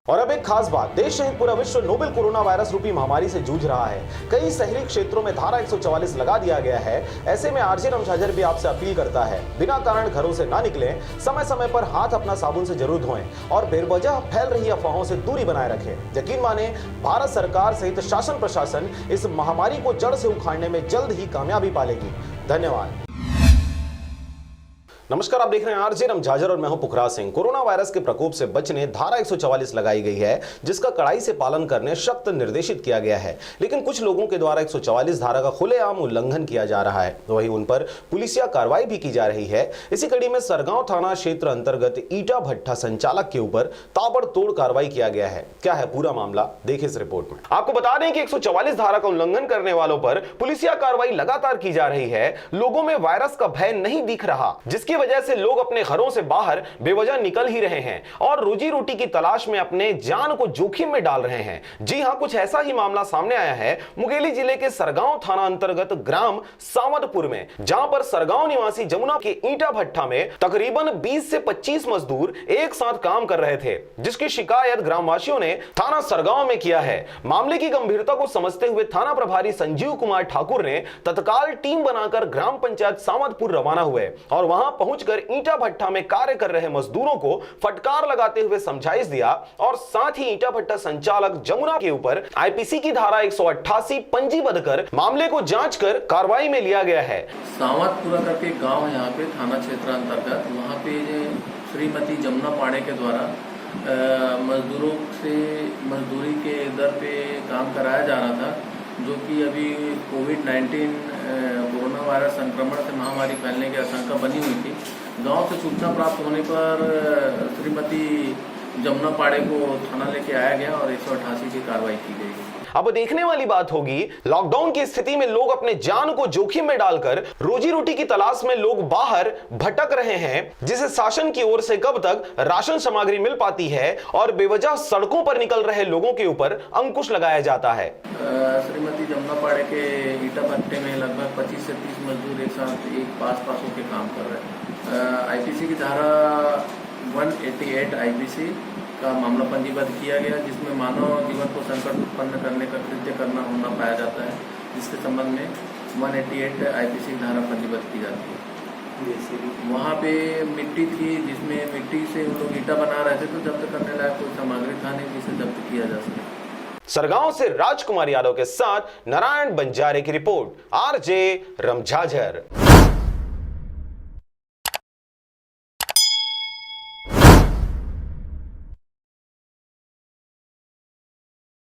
और अब एक खास बात, देश सहित पूरा विश्व नोवेल कोरोना वायरस रूपी महामारी से जूझ रहा है। कई शहरी क्षेत्रों में धारा 144 लगा दिया गया है। ऐसे में आरजे रमझाझर भी आपसे अपील करता है, बिना कारण घरों से ना निकलें, समय समय पर हाथ अपना साबुन से जरूर धोएं और बेवजह फैल रही अफवाहों से दूरी बनाए रखें। यकीन माने, भारत सरकार सहित शासन प्रशासन इस महामारी को जड़ से उखाड़ने में जल्द ही कामयाबी पालेगी। धन्यवाद। नमस्कार, आप देख रहे हैं आरजे रमझाझर और मैं हूं पुखराज सिंह। कोरोना वायरस के प्रकोप से बचने धारा 144 लगाई गई है, जिसका कड़ाई से पालन करने सख्त निर्देशित किया गया है। लेकिन कुछ लोगों के द्वारा 144 धारा का खुलेआम उल्लंघन किया जा रहा है, वहीं उन पर पुलिसिया कार्रवाई भी की जा रही है। इसी कड़ी में सरगांव थाना क्षेत्र अंतर्गत ईटा भट्टा संचालक के ऊपर ताबड़तोड़ कार्रवाई किया गया है। क्या है पूरा मामला, देखिए इस रिपोर्ट में। आपको बता दें कि 144 धारा का उल्लंघन करने वालों पर पुलिसिया कार्रवाई लगातार की जा रही है। लोगों में वायरस का भय नहीं दिख रहा, जिसकी वजह से लोग अपने घरों से बाहर बेवजह निकल ही रहे हैं और रोजी रोटी की तलाश में अपने जान को जोखिम में डाल रहे हैं। जी हां, कुछ ऐसा ही मामला सामने आया है मुंगेली जिले के सरगांव थाना अंतर्गत ग्राम सावदपुर में, जहां पर सरगांव निवासी जमुना के ईटा भट्टा में तकरीबन 20 से 25 मजदूर एक साथ काम कर रहे थे, जिसकी शिकायत ग्रामवासियों ने थाना सरगांव में किया है। मामले की गंभीरता को समझते हुए थाना प्रभारी संजीव कुमार ठाकुर ने तत्काल टीम बनाकर ग्राम पंचायत सावदपुर रवाना हुए और वहां पहुंचकर ईटा भट्टा में कार्य कर रहे मजदूरों को फटकार लगाते हुए समझाइश दिया और साथ ही ईटा भट्टा संचालक जमुना के ऊपर आईपीसी की धारा 188 पंजीबद्ध कर मामले को जांच कर कार्रवाई में लिया गया है। सावदपुरा करके गांव है यहाँ पे थाना क्षेत्र अंतर्गत, वहाँ पे श्रीमती जमुना पाड़े के द्वारा मजदूरों से मजदूरी के दर पे काम कराया जा रहा था, जो कि अभी कोविड-19 कोरोना वायरस संक्रमण से महामारी फैलने की आशंका बनी हुई थी। गांव से सूचना प्राप्त होने पर श्रीमती जमुना पाड़े को थाना लेके आया गया और 188 की कार्रवाई की गई। अब देखने वाली बात होगी, लॉकडाउन की स्थिति में लोग अपने जान को जोखिम में डालकर रोजी रोटी की तलाश में लोग बाहर भटक रहे हैं, जिसे शासन की ओर से कब तक राशन सामग्री मिल पाती है और बेवजह सड़कों पर निकल रहे लोगों के ऊपर अंकुश लगाया जाता है। श्रीमती जमुना पाड़े के ईटा भट्टे में लगभग 25 से 30 मजदूर एक साथ एक पास होकर काम कर रहे हैं। आईपीसी की धारा 188 आईपीसी का मामला पंजीबद्ध किया गया, जिसमें मानव जीवन को संकट उत्पन्न करने का कृत्य करना होना पाया जाता है, जिसके संबंध में 188 आईपीसी की धारा पंजीबद्ध की जाती है। वहाँ पे मिट्टी थी, जिसमें मिट्टी से उन लोग ईटा बना रहे थे, तो जब्त करने लायक कोई सामग्री था नहीं जिसे जब्त किया जा सके। सरगांव से राजकुमार यादव के साथ नारायण बंजारे की रिपोर्ट, आरजे रमझाझर।